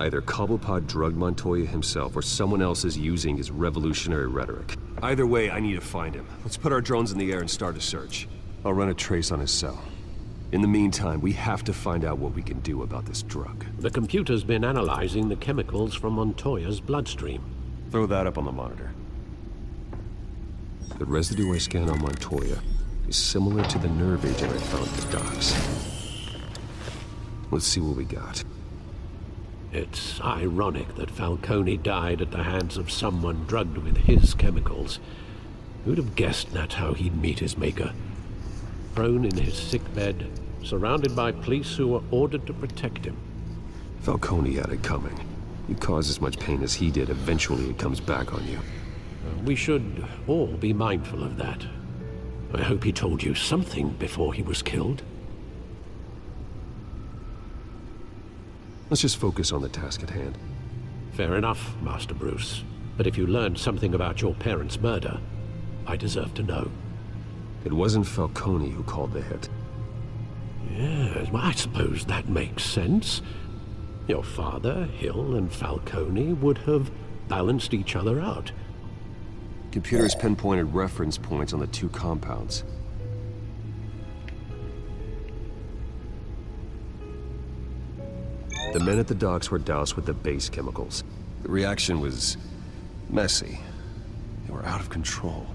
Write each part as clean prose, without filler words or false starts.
Either Cobblepot drugged Montoya himself, or someone else is using his revolutionary rhetoric. Either way, I need to find him. Let's put our drones in the air and start a search. I'll run a trace on his cell. In the meantime, we have to find out what we can do about this drug. The computer's been analyzing the chemicals from Montoya's bloodstream. Throw that up on the monitor. The residue I scanned on Montoya is similar to the nerve agent I found at the docks. Let's see what we got. It's ironic that Falcone died at the hands of someone drugged with his chemicals. Who'd have guessed that's how he'd meet his maker? Prone in his sickbed, surrounded by police who were ordered to protect him. Falcone had it coming. You cause as much pain as he did, eventually it comes back on you. We should all be mindful of that. I hope he told you something before he was killed. Let's just focus on the task at hand. Fair enough, Master Bruce. But if you learned something about your parents' murder, I deserve to know. It wasn't Falcone who called the hit. Yes, well, I suppose that makes sense. Your father, Hill, and Falcone would have balanced each other out. Computers pinpointed reference points on the two compounds. The men at the docks were doused with the base chemicals. The reaction was messy. They were out of control.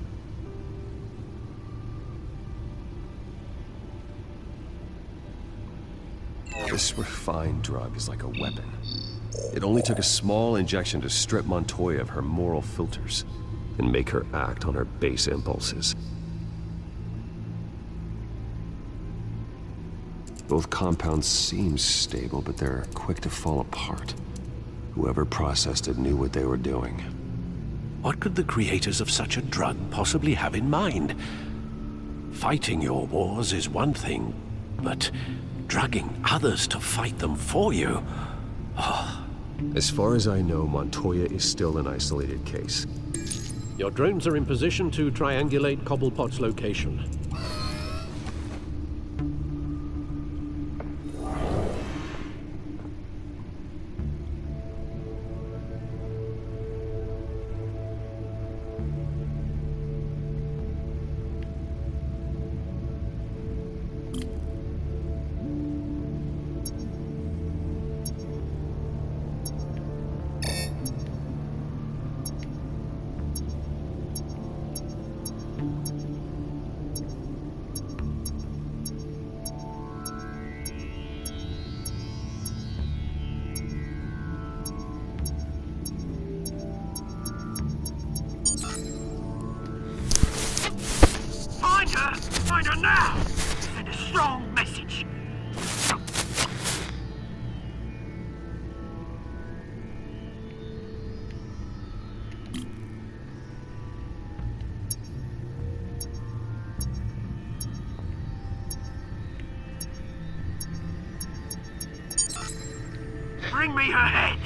This refined drug is like a weapon. It only took a small injection to strip Montoya of her moral filters and make her act on her base impulses. Both compounds seem stable, but they're quick to fall apart. Whoever processed it knew what they were doing. What could the creators of such a drug possibly have in mind? Fighting your wars is one thing, but drugging others to fight them for you? Oh. As far as I know, Montoya is still an isolated case. Your drones are in position to triangulate Cobblepot's location. Find her now! Send a strong message! Bring me her head!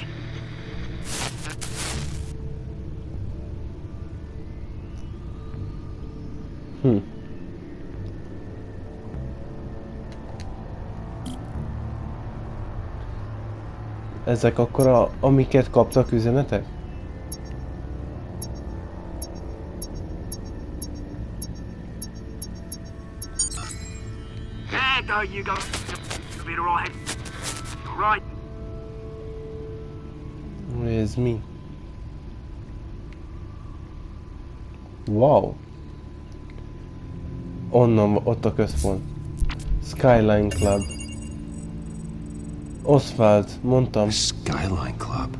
Ezek akkor amiket kaptak üzenetek? There you go. You'll be alright. Alright. Ez mi? Wow. Onnan, ott a központ. Skyline Club. Oswald, mondtam. Skyline Club?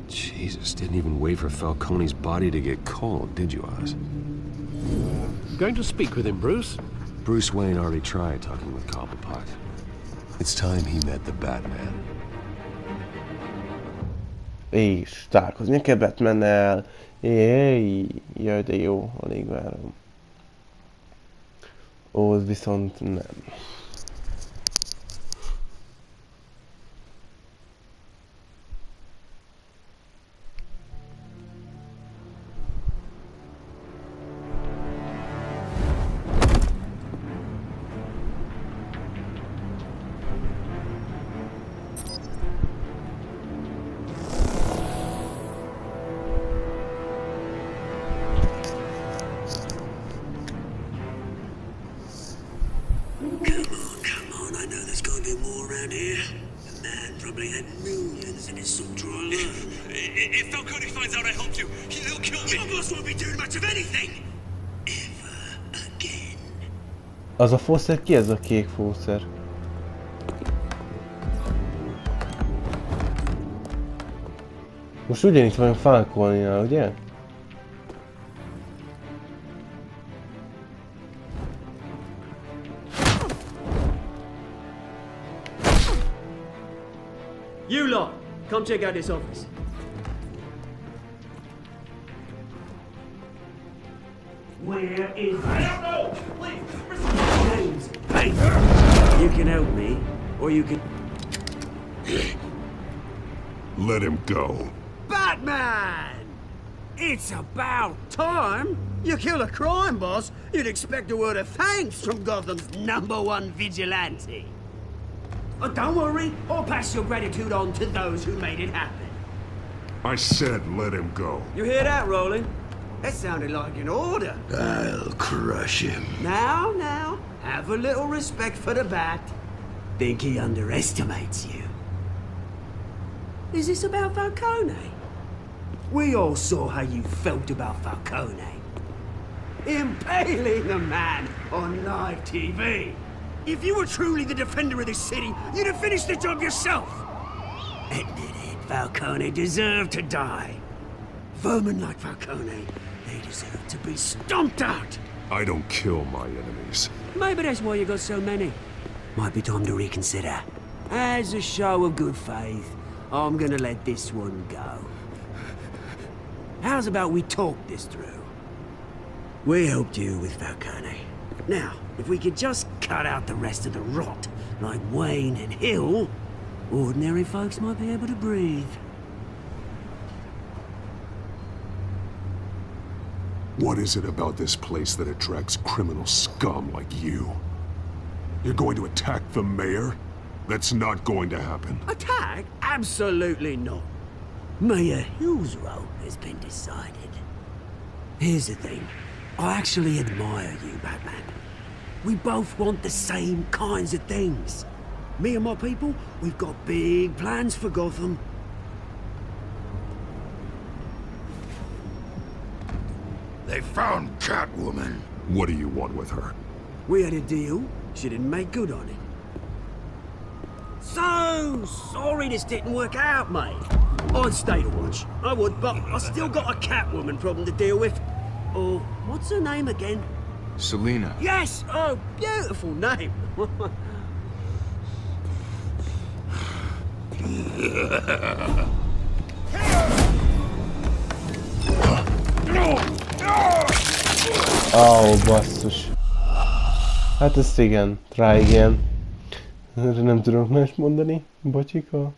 Jesus, didn't even wait for Falcone's body to get cold, did you, Oz? Going to speak with him, Bruce? Bruce Wayne already tried talking with Cobblepot. It's time he met the Batman. És találkozni kell Batmannel. Jaj, de jó, alig várom. Ó, viszont nem. finds out I helped you, he'll kill me. Your boss won't be doing much of anything. Ever again. Az a fószer, ki ez a kék fószer? Most ugyanitt vagyunk Falcone-nál, ugye? You lot, come check out this office. Where is I don't know! Please, hey, you can help me, or you can... Let him go. Batman! It's about time! You kill a crime boss, you'd expect a word of thanks from Gotham's #1 vigilante. Oh, don't worry, I'll pass your gratitude on to those who made it happen. I said let him go. You hear that, Roland? That sounded like an order. I'll crush him. Now, have a little respect for the Bat. Think he underestimates you. Is this about Falcone? We all saw how you felt about Falcone. Impaling a man on live TV. If you were truly the defender of this city, you'd have finished the job yourself. Admit it, Falcone deserved to die. Vermin like Falcone, they deserve to be stomped out. I don't kill my enemies. Maybe that's why you got so many. Might be time to reconsider. As a show of good faith, I'm gonna let this one go. How's about we talk this through? We helped you with Falcone. Now, if we could just cut out the rest of the rot, like Wayne and Hill, ordinary folks might be able to breathe. What is it about this place that attracts criminal scum like you? You're going to attack the mayor? That's not going to happen. Attack? Absolutely not. Mayor Hill's role has been decided. Here's the thing. I actually admire you, Batman. We both want the same kinds of things. Me and my people, we've got big plans for Gotham. They found Catwoman. What do you want with her? We had a deal. She didn't make good on it. So sorry this didn't work out, mate. I'd stay to watch. I would, but I still got a Catwoman problem to deal with. Oh, what's her name again? Selina. Yes! Oh, beautiful name. Ó, basszus. Hát ezt igen, try igen. Erre nem tudok más mondani, bocsika.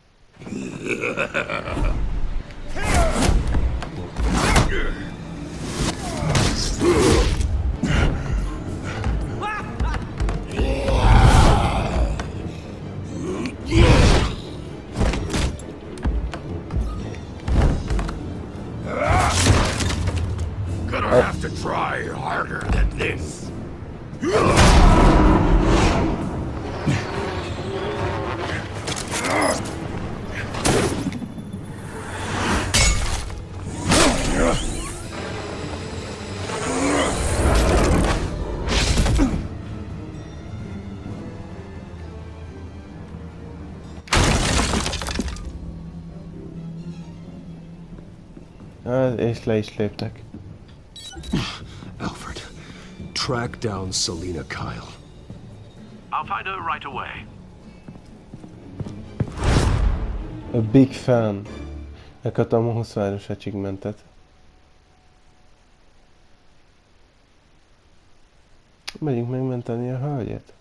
Gonna have to try harder than this. És le is léptek. Alfred, track down Selina Kyle. I'll find her right away. A big fan. Megkaptam a 20-as achievementet. Megyünk megmenteni a hölgyet.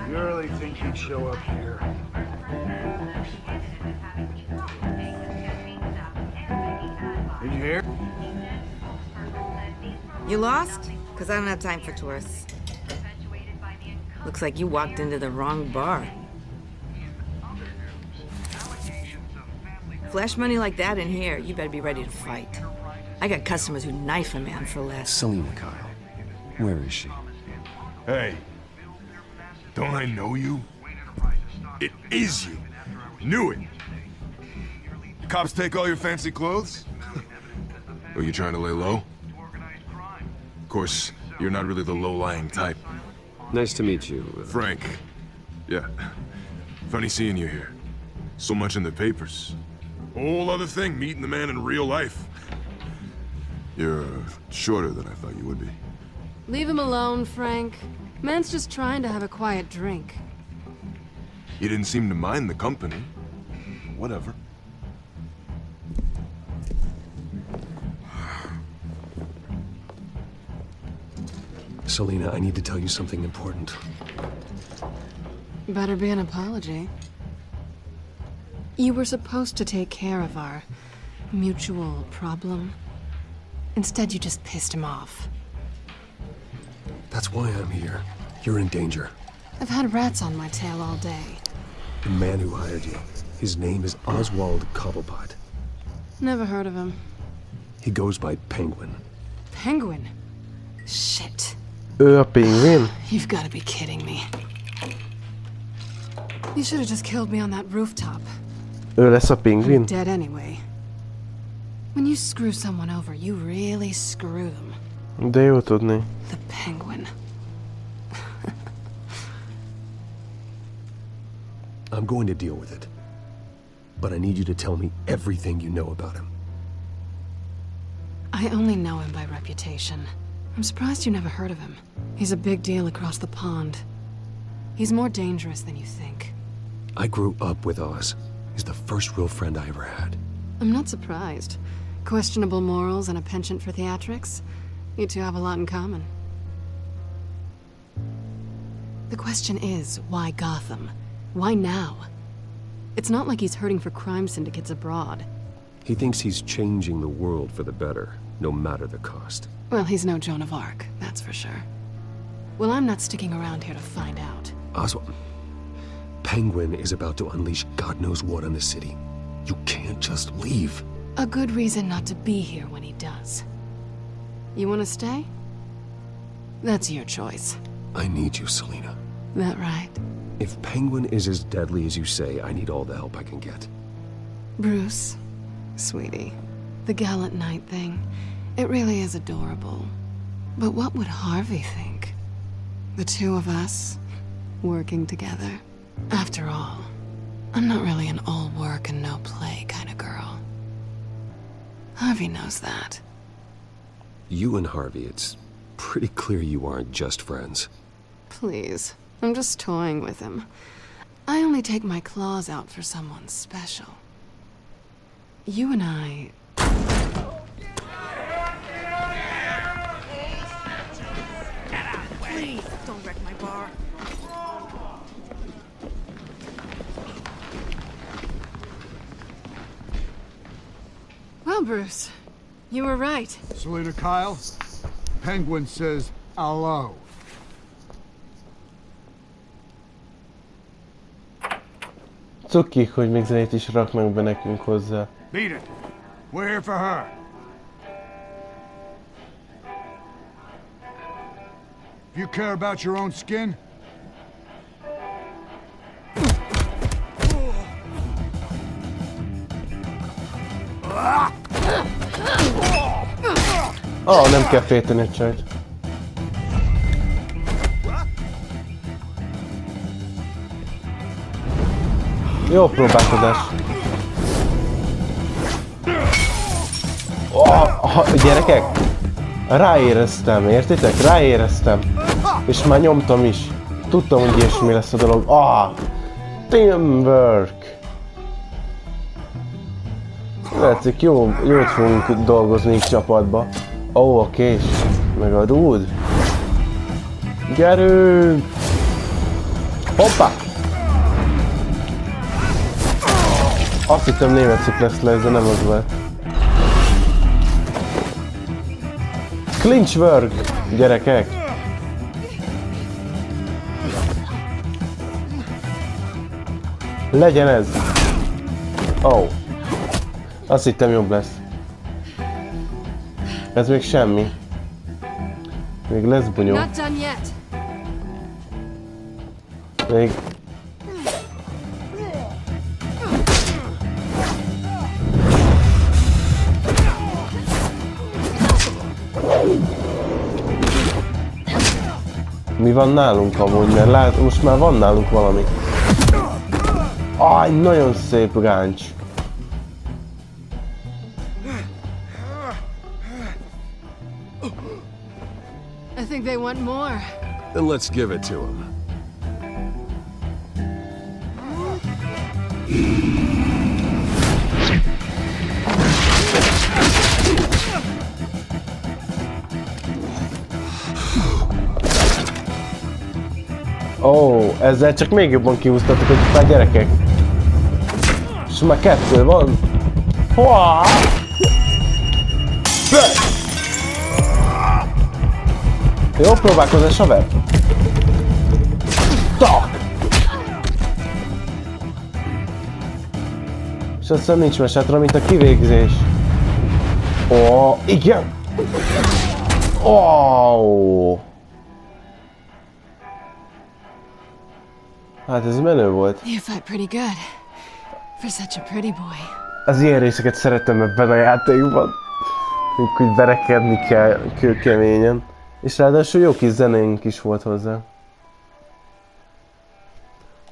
You really think he'd show up here? Did you hear? You lost? Because I don't have time for tourists. Looks like you walked into the wrong bar. Flash money like that in here, you better be ready to fight. I got customers who knife a man for less. Selena, Kyle. Where is she? Hey, don't I know you? It is you. Knew it. The cops take all your fancy clothes? Are you trying to lay low? Of course, you're not really the low-lying type. Nice to meet you. Frank. Yeah. Funny seeing you here. So much in the papers. Whole other thing, meeting the man in real life. You're shorter than I thought you would be. Leave him alone, Frank. Man's just trying to have a quiet drink. You didn't seem to mind the company. Whatever. Selena, I need to tell you something important. Better be an apology. You were supposed to take care of our mutual problem. Instead, you just pissed him off. That's why I'm here. You're in danger. I've had rats on my tail all day. The man who hired you. His name is Oswald Cobblepot. Never heard of him. He goes by Penguin. Penguin? Shit. Ő a pingvin? You've got to be kidding me. You should have just killed me on that rooftop. Ő lesz a pingvin? I'm dead anyway. When you screw someone over, you really screw them. De jó tudni. The Penguin. I'm going to deal with it. But I need you to tell me everything you know about him. I only know him by reputation. I'm surprised you never heard of him. He's a big deal across the pond. He's more dangerous than you think. I grew up with Oz. He's the first real friend I ever had. I'm not surprised. Questionable morals and a penchant for theatrics. You two have a lot in common. The question is, why Gotham? Why now? It's not like he's hurting for crime syndicates abroad. He thinks he's changing the world for the better, no matter the cost. Well, he's no Joan of Arc, that's for sure. Well, I'm not sticking around here to find out. Oswald, Penguin is about to unleash God knows what on the city. You can't just leave. A good reason not to be here when he does. You want to stay? That's your choice. I need you, Selena. That right? If Penguin is as deadly as you say, I need all the help I can get. Bruce, sweetie, the gallant knight thing, it really is adorable. But what would Harvey think? The two of us, working together. After all, I'm not really an all work and no play kind of girl. Harvey knows that. You and Harvey, it's pretty clear you aren't just friends. Please, I'm just toying with him. I only take my claws out for someone special. You and I... Please, don't wreck my bar. Well, Bruce, you were right. Selena Kyle, Penguin says hello. Cuki, hogy még zenét is raknak be nekünk hozzá. Beat it. We're here for her. If you care about your own skin, Nem kell félteni a csajt. Jó próbálkozás. Gyerekek! Ráéreztem, értitek? Ráéreztem. És már nyomtam is. Tudtam, hogy ilyesmi lesz a dolog. Teamwork! Látszik, jót fogunk dolgozni így csapatba. A kés, meg a rúd. Gyerünk! Hoppá! Azt hittem német sziklesz le, de nem az volt. Clinch work, gyerekek! Legyen ez! Oh. Azt hittem jobb lesz. Ez még semmi. Még lesz bunyó. Not done yet. Még... Mi van nálunk amúgy, mert lát, most már van nálunk valami. Aj, nagyon szép ráncs. I think they want more. Then let's give it to him. Ó, ezzel csak még jobban kihúztatok, hogy már gyerekek. És már kettő van. Hoá! Jó próbálkozás, haver. Tak! És aztán nincs mesetre, mint a kivégzés. Ó, igen! Ó! Hát ez menő volt. You fight pretty good. For such a pretty boy. Az ilyen részeket szeretem ebben a játékban. Amikor úgy verekedni kell kőkeményen. És ráadásul jó kis zenénk is volt hozzá.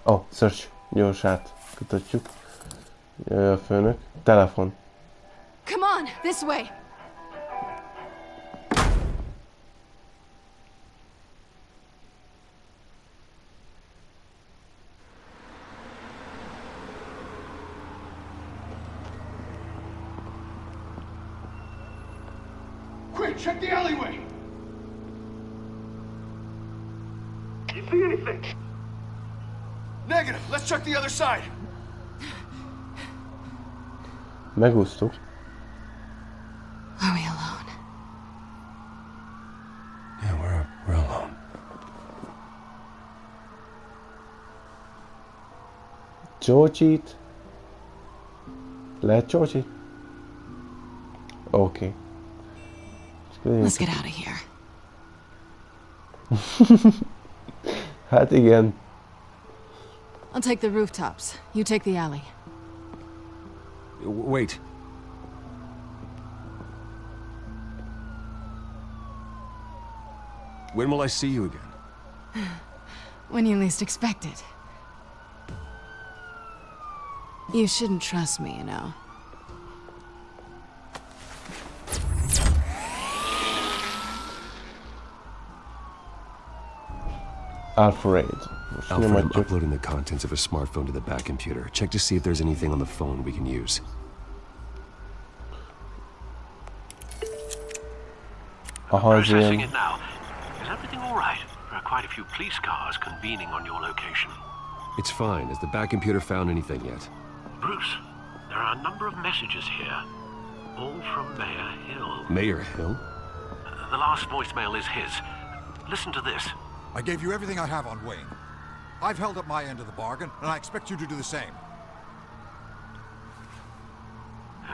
Oh, search. Gyors átkutatjuk. Jöjjön a főnök. Telefon. Come on, this way. Quick, check the alleyway! You see anything? Negative. Let's check the other side. Megúsztuk. Are we alone? Yeah, we're alone. Csócsit. Lehet csócsit? Oké. Let's get out of here. Hát igen. I'll take the rooftops. You take the alley. Wait. When will I see you again? When you least expect it. You shouldn't trust me, you know. Alfred. Alfred, I'm uploading the contents of a smartphone to the back computer. Check to see if there's anything on the phone we can use. Processing it now. Is everything all right? There are quite a few police cars convening on your location. It's fine. Has the back computer found anything yet? Bruce, there are a number of messages here. All from Mayor Hill. Mayor Hill? The last voicemail is his. Listen to this. I gave you everything I have on Wayne. I've held up my end of the bargain, and I expect you to do the same.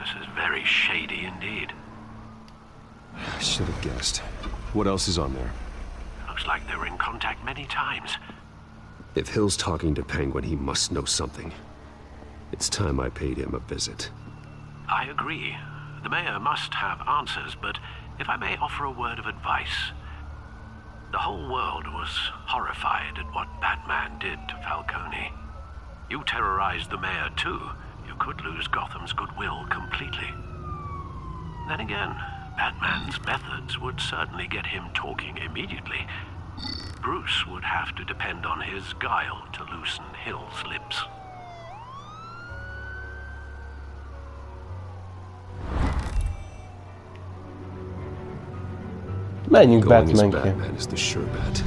This is very shady indeed. I should have guessed. What else is on there? Looks like they were in contact many times. If Hill's talking to Penguin, he must know something. It's time I paid him a visit. I agree. The mayor must have answers, but if I may offer a word of advice. The whole world was horrified at what Batman did to Falcone. You terrorized the mayor too. You could lose Gotham's goodwill completely. Then again, Batman's methods would certainly get him talking immediately. Bruce would have to depend on his guile to loosen Hill's lips. Menjünk Going as Batmanként. Batman is the sure bet.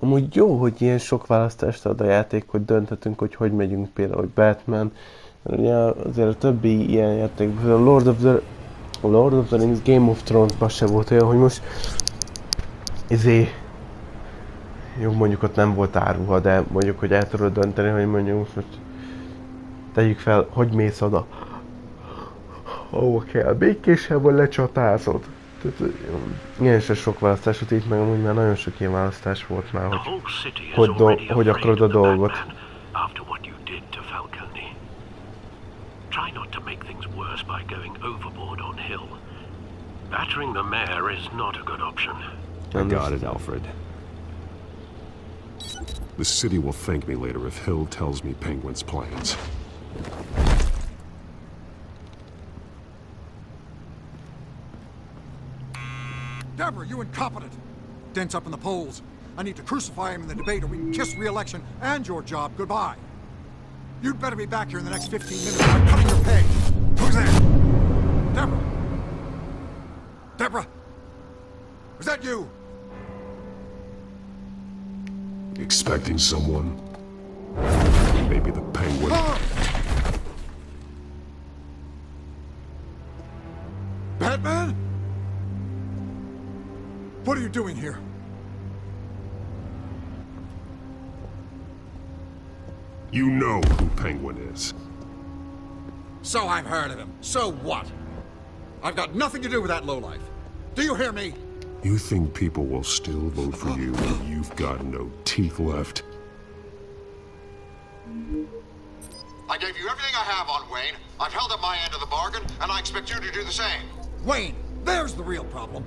Amúgy jó, hogy ilyen sok választást ad a játék, hogy dönthetünk, hogy megyünk például, hogy Batman. Mert ugye azért a többi ilyen játék, a Lord of the Rings, Game of Thrones-ban se volt olyan, hogy most jó, mondjuk ott nem volt áruha, de mondjuk, hogy el tudod dönteni, hogy mondjuk most tegyük fel, hogy mész oda. Ahova kell, békésen vagy lecsatázod. Tehát ilyen se sok választás volt itt, meg amúgy már nagyon sok ilyen választás volt már, hogy akarod a dolgot. Try not to make things worse by going overboard on Hill. Battering the mayor is not a good option. I got it, Alfred. The city will thank me later if Hill tells me Penguin's plans. Deborah, you incompetent! Dent's up in the polls. I need to crucify him in the debate or we can kiss re-election and your job goodbye. You'd better be back here in the next 15 minutes or I'm cutting your pay. Who's there? Deborah? Deborah? Was that you? Expecting someone? Maybe the Penguin. Batman? What are you doing here? You know who Penguin is. So I've heard of him. So what? I've got nothing to do with that lowlife. Do you hear me? You think people will still vote for you when you've got no teeth left? I gave you everything I have on Wayne. I've held up my end of the bargain, and I expect you to do the same. Wayne, there's the real problem.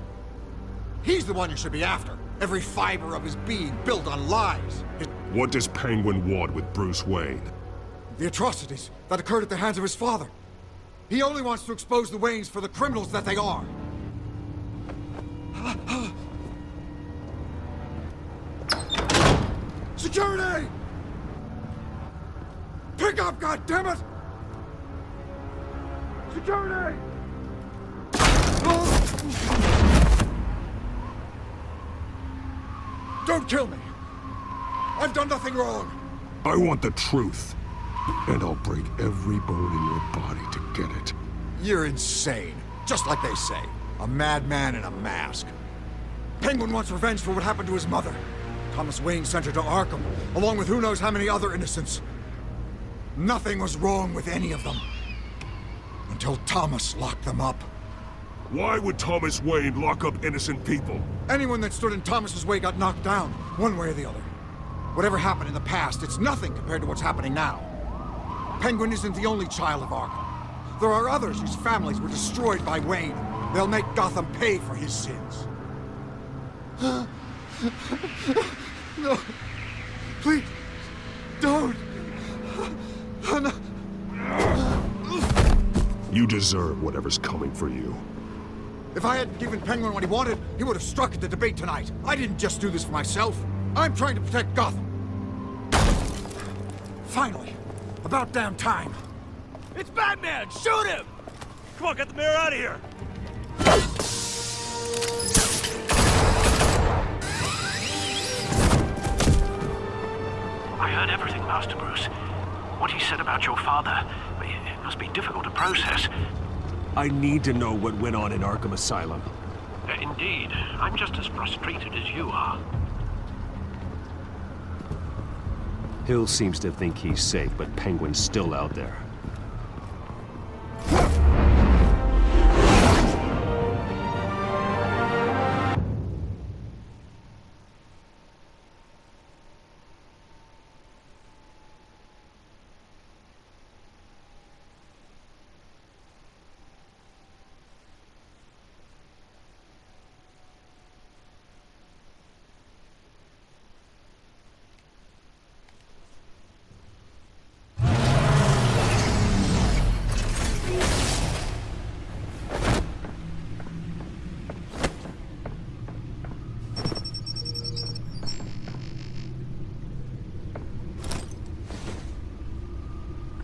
He's the one you should be after. Every fiber of his being built on lies. What does Penguin want with Bruce Wayne? The atrocities that occurred at the hands of his father. He only wants to expose the Waynes for the criminals that they are. Security! Pick up, goddammit! Security! Don't kill me! I've done nothing wrong! I want the truth. And I'll break every bone in your body to get it. You're insane. Just like they say. A madman in a mask. Penguin wants revenge for what happened to his mother. Thomas Wayne sent her to Arkham, along with who knows how many other innocents. Nothing was wrong with any of them. Until Thomas locked them up. Why would Thomas Wayne lock up innocent people? Anyone that stood in Thomas's way got knocked down, one way or the other. Whatever happened in the past, it's nothing compared to what's happening now. Penguin isn't the only child of Arkham. There are others whose families were destroyed by Wayne. They'll make Gotham pay for his sins. No. Please. Don't. No. You deserve whatever's coming for you. If I hadn't given Penguin what he wanted, he would have struck at the debate tonight. I didn't just do this for myself. I'm trying to protect Gotham. Finally. About damn time. It's Batman! Shoot him! Come on, get the mayor out of here! I heard everything, Master Bruce. What he said about your father, it must be difficult to process. I need to know what went on in Arkham Asylum. Indeed. I'm just as frustrated as you are. Hill seems to think he's safe, but Penguin's still out there.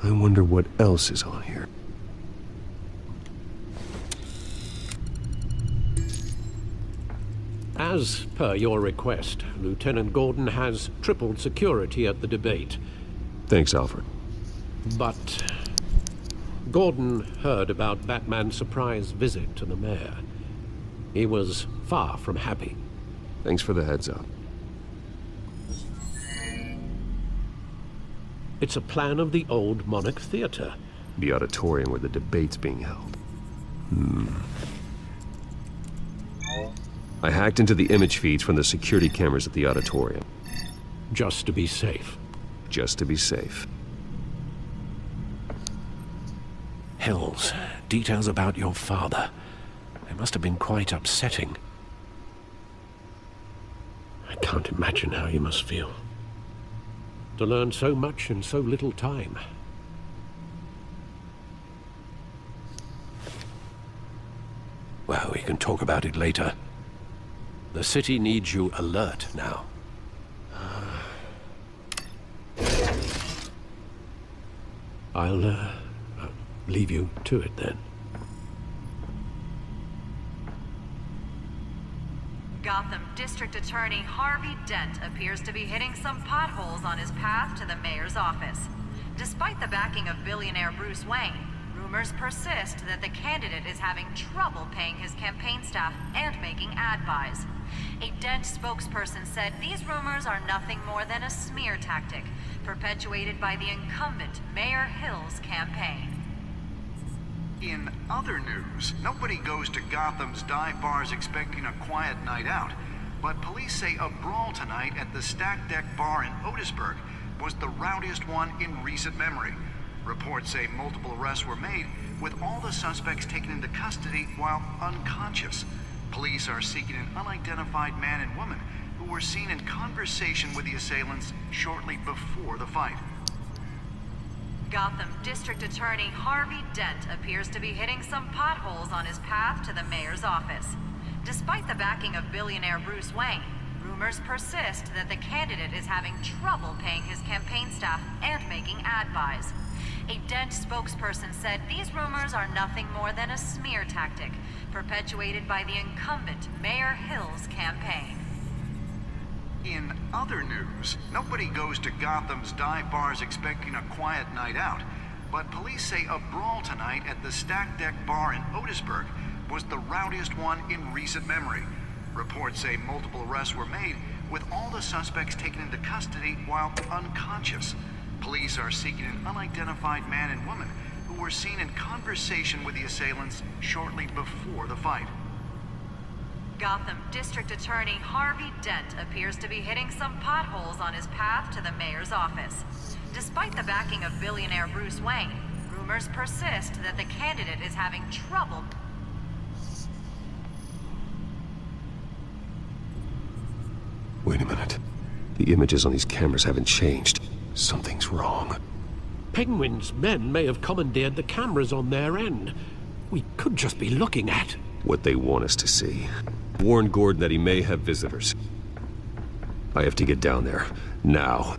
I wonder what else is on here. As per your request, Lieutenant Gordon has tripled security at the debate. Thanks, Alfred. But Gordon heard about Batman's surprise visit to the mayor. He was far from happy. Thanks for the heads up. It's a plan of the old Monarch Theater. The auditorium where the debate's being held. I hacked into the image feeds from the security cameras at the auditorium. Just to be safe. Just to be safe. Hills, details about your father. They must have been quite upsetting. I can't imagine how you must feel. To learn so much in so little time. Well, we can talk about it later. The city needs you alert now. I'll leave you to it then. Gotham District Attorney Harvey Dent appears to be hitting some potholes on his path to the mayor's office. Despite the backing of billionaire Bruce Wayne, rumors persist that the candidate is having trouble paying his campaign staff and making ad buys. A Dent spokesperson said these rumors are nothing more than a smear tactic, perpetuated by the incumbent Mayor Hill's campaign. In other news, nobody goes to Gotham's dive bars expecting a quiet night out, but police say a brawl tonight at the Stack Deck Bar in Otisburg was the rowdiest one in recent memory. Reports say multiple arrests were made, with all the suspects taken into custody while unconscious. Police are seeking an unidentified man and woman who were seen in conversation with the assailants shortly before the fight. Gotham District Attorney Harvey Dent appears to be hitting some potholes on his path to the mayor's office. Despite the backing of billionaire Bruce Wayne, rumors persist that the candidate is having trouble paying his campaign staff and making ad buys. A Dent spokesperson said these rumors are nothing more than a smear tactic, perpetuated by the incumbent Mayor Hill's campaign. In other news, nobody goes to Gotham's dive bars expecting a quiet night out, but police say a brawl tonight at the Stack Deck Bar in Otisburg was the rowdiest one in recent memory. Reports say multiple arrests were made, with all the suspects taken into custody while unconscious. Police are seeking an unidentified man and woman who were seen in conversation with the assailants shortly before the fight. Gotham District Attorney Harvey Dent appears to be hitting some potholes on his path to the mayor's office. Despite the backing of billionaire Bruce Wayne, rumors persist that the candidate is having trouble. Wait a minute. The images on these cameras haven't changed. Something's wrong. Penguin's men may have commandeered the cameras on their end. We could just be looking at what they want us to see. Warn Gordon that he may have visitors. I have to get down there. Now.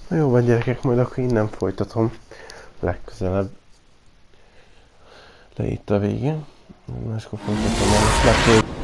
Jó van gyerekek, majd akkor innen folytatom legközelebb. Le itt a vége. És akkor folytatom el,